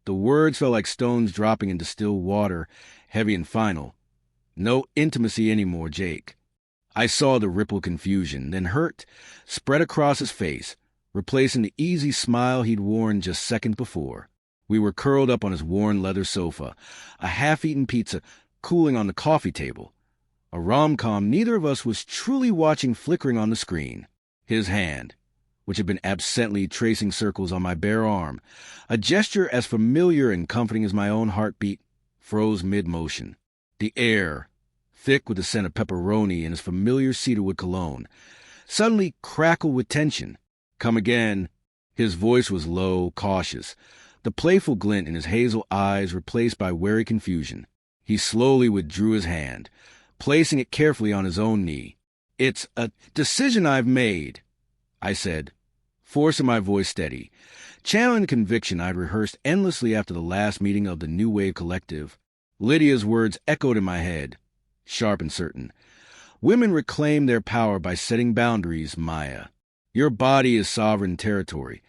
The words felt like stones dropping into still water, heavy and final. No intimacy anymore, Jake. I saw the ripple confusion, then hurt, spread across his face, replacing the easy smile he'd worn just seconds before. We were curled up on his worn leather sofa, a half-eaten pizza cooling on the coffee table. A rom-com neither of us was truly watching flickering on the screen. His hand, which had been absently tracing circles on my bare arm, a gesture as familiar and comforting as my own heartbeat, froze mid-motion. The air, thick with the scent of pepperoni and his familiar cedarwood cologne, suddenly crackled with tension. Come again. His voice was low, cautious, the playful glint in his hazel eyes replaced by wary confusion. He slowly withdrew his hand, placing it carefully on his own knee. "It's a decision I've made," I said, forcing my voice steady, channeling the conviction I'd rehearsed endlessly after the last meeting of the New Wave Collective. Lydia's words echoed in my head, sharp and certain. "Women reclaim their power by setting boundaries, Maya. Your body is sovereign territory,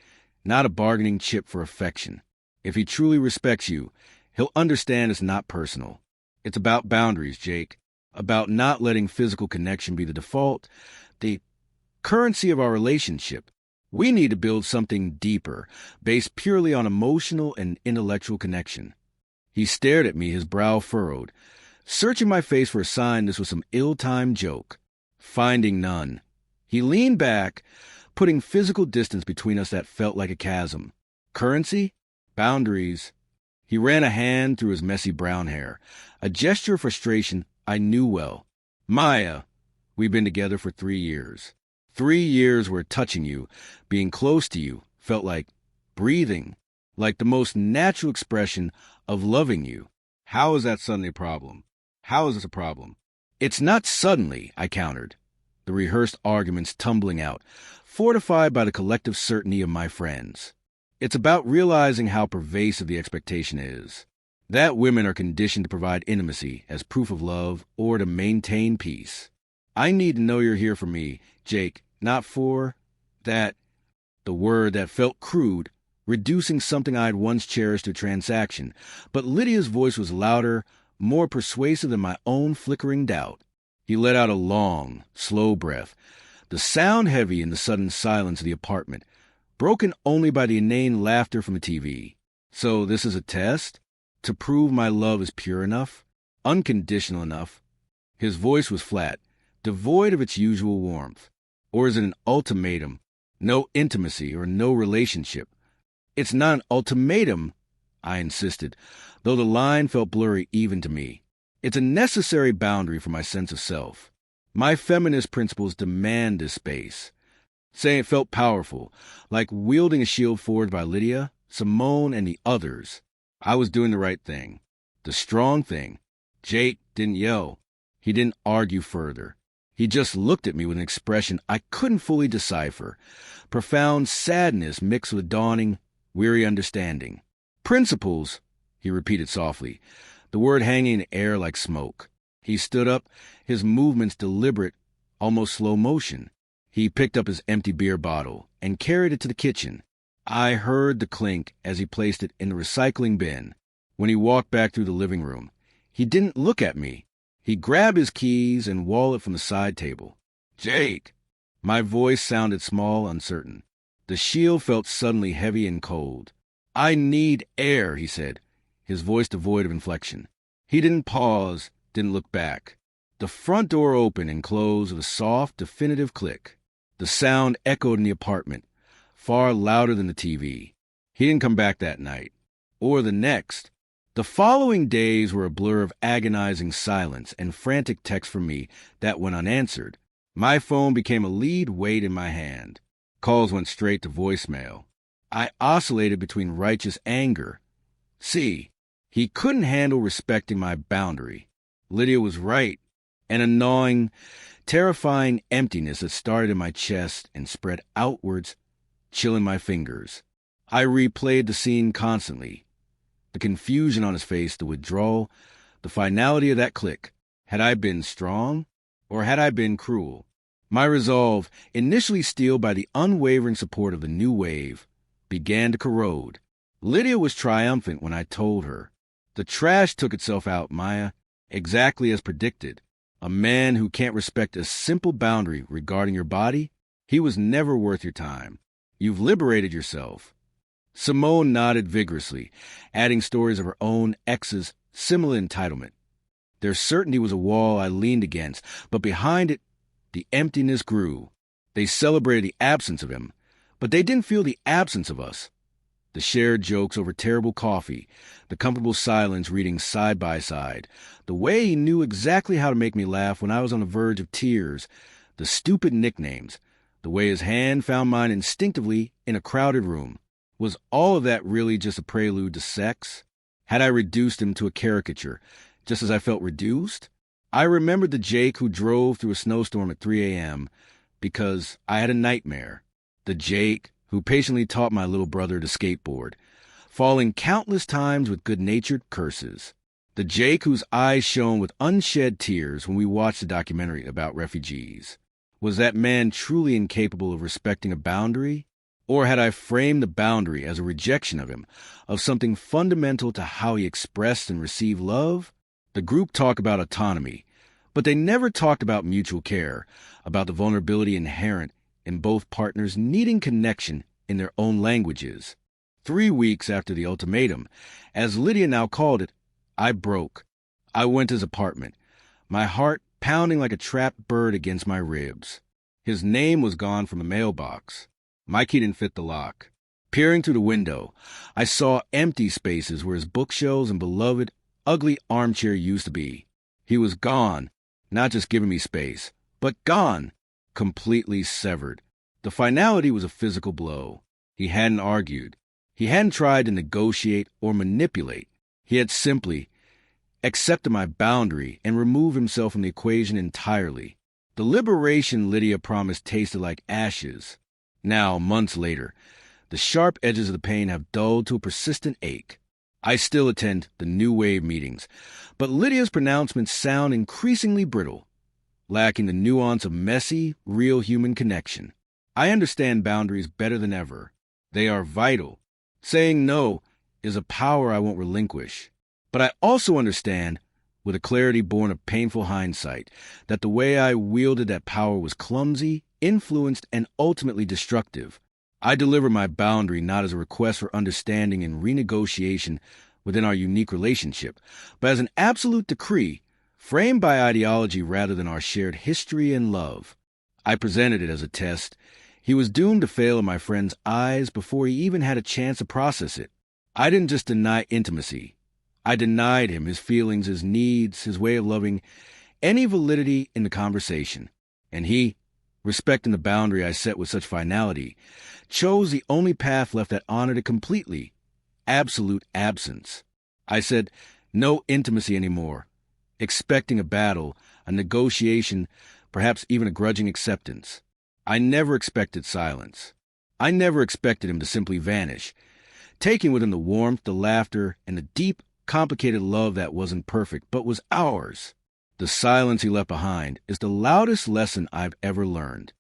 not a bargaining chip for affection. If he truly respects you, he'll understand it's not personal. It's about boundaries, Jake. About not letting physical connection be the default, the currency of our relationship. We need to build something deeper, based purely on emotional and intellectual connection." He stared at me, his brow furrowed, searching my face for a sign this was some ill-timed joke. Finding none. He leaned back, putting physical distance between us that felt like a chasm. Currency? Boundaries. He ran a hand through his messy brown hair, a gesture of frustration I knew well. "Maya, we've been together for 3 years. 3 years where touching you, being close to you, felt like breathing, like the most natural expression of loving you. How is that suddenly a problem? How is this a problem?" "It's not suddenly," I countered, the rehearsed arguments tumbling out, fortified by the collective certainty of my friends. "It's about realizing how pervasive the expectation is. That women are conditioned to provide intimacy as proof of love or to maintain peace. I need to know you're here for me, Jake, not for that," the word that felt crude, reducing something I had once cherished to a transaction, but Lydia's voice was louder, more persuasive than my own flickering doubt. He let out a long, slow breath, the sound heavy in the sudden silence of the apartment, broken only by the inane laughter from the TV. "So this is a test? To prove my love is pure enough? Unconditional enough?" His voice was flat, devoid of its usual warmth. "Or is it an ultimatum? No intimacy or no relationship?" "It's not an ultimatum," I insisted, though the line felt blurry even to me. "It's a necessary boundary for my sense of self. My feminist principles demand this space." Saying it felt powerful, like wielding a shield forged by Lydia, Simone, and the others. I was doing the right thing. The strong thing. Jake didn't yell. He didn't argue further. He just looked at me with an expression I couldn't fully decipher. Profound sadness mixed with dawning, weary understanding. "Principles," he repeated softly, the word hanging in the air like smoke. He stood up, his movements deliberate, almost slow motion. He picked up his empty beer bottle and carried it to the kitchen. I heard the clink as he placed it in the recycling bin. When he walked back through the living room, he didn't look at me. He grabbed his keys and wallet from the side table. "Jake!" My voice sounded small, uncertain. The shield felt suddenly heavy and cold. "I need air," he said, his voice devoid of inflection. He didn't pause, didn't look back. The front door opened and closed with a soft, definitive click. The sound echoed in the apartment, far louder than the TV. He didn't come back that night, or the next. The following days were a blur of agonizing silence and frantic texts from me that went unanswered. My phone became a lead weight in my hand. Calls went straight to voicemail. I oscillated between righteous anger. See, he couldn't handle respecting my boundary. Lydia was right. An gnawing, terrifying emptiness that started in my chest and spread outwards, chilling my fingers. I replayed the scene constantly. The confusion on his face, the withdrawal, the finality of that click. Had I been strong, or had I been cruel? My resolve, initially steeled by the unwavering support of the new wave, began to corrode. Lydia was triumphant when I told her. The trash took itself out, Maya, exactly as predicted. A man who can't respect a simple boundary regarding your body, he was never worth your time. You've liberated yourself. Simone nodded vigorously, adding stories of her own ex's similar entitlement. Their certainty was a wall I leaned against, but behind it, the emptiness grew. They celebrated the absence of him, but they didn't feel the absence of us. The shared jokes over terrible coffee, the comfortable silence reading side by side, the way he knew exactly how to make me laugh when I was on the verge of tears, the stupid nicknames, the way his hand found mine instinctively in a crowded room. Was all of that really just a prelude to sex? Had I reduced him to a caricature, just as I felt reduced? I remembered the Jake who drove through a snowstorm at 3 a.m. because I had a nightmare. The Jake who patiently taught my little brother to skateboard, falling countless times with good-natured curses. The Jake whose eyes shone with unshed tears when we watched the documentary about refugees. Was that man truly incapable of respecting a boundary? Or had I framed the boundary as a rejection of him, of something fundamental to how he expressed and received love? The group talked about autonomy, but they never talked about mutual care, about the vulnerability inherent in both partners needing connection in their own languages. 3 weeks after the ultimatum, as Lydia now called it, I broke. I went to his apartment, my heart pounding like a trapped bird against my ribs. His name was gone from the mailbox. My key didn't fit the lock. Peering through the window, I saw empty spaces where his bookshelves and beloved, ugly armchair used to be. He was gone, not just giving me space, but gone, completely severed. The finality was a physical blow. He hadn't argued. He hadn't tried to negotiate or manipulate. He had simply accepted my boundary and removed himself from the equation entirely. The liberation Lydia promised tasted like ashes. Now, months later, the sharp edges of the pain have dulled to a persistent ache. I still attend the New Wave meetings, but Lydia's pronouncements sound increasingly brittle, lacking the nuance of messy, real human connection. I understand boundaries better than ever. They are vital. Saying no is a power I won't relinquish. But I also understand, with a clarity born of painful hindsight, that the way I wielded that power was clumsy, influenced, and ultimately destructive. I deliver my boundary not as a request for understanding and renegotiation within our unique relationship, but as an absolute decree, framed by ideology rather than our shared history and love. I presented it as a test. He was doomed to fail in my friend's eyes before he even had a chance to process it. I didn't just deny intimacy. I denied him his feelings, his needs, his way of loving, any validity in the conversation. And he, respecting the boundary I set with such finality, chose the only path left that honored it completely: absolute absence. I said, no intimacy anymore, expecting a battle, a negotiation, perhaps even a grudging acceptance. I never expected silence. I never expected him to simply vanish, taking with him the warmth, the laughter, and the deep, complicated love that wasn't perfect, but was ours. The silence he left behind is the loudest lesson I've ever learned.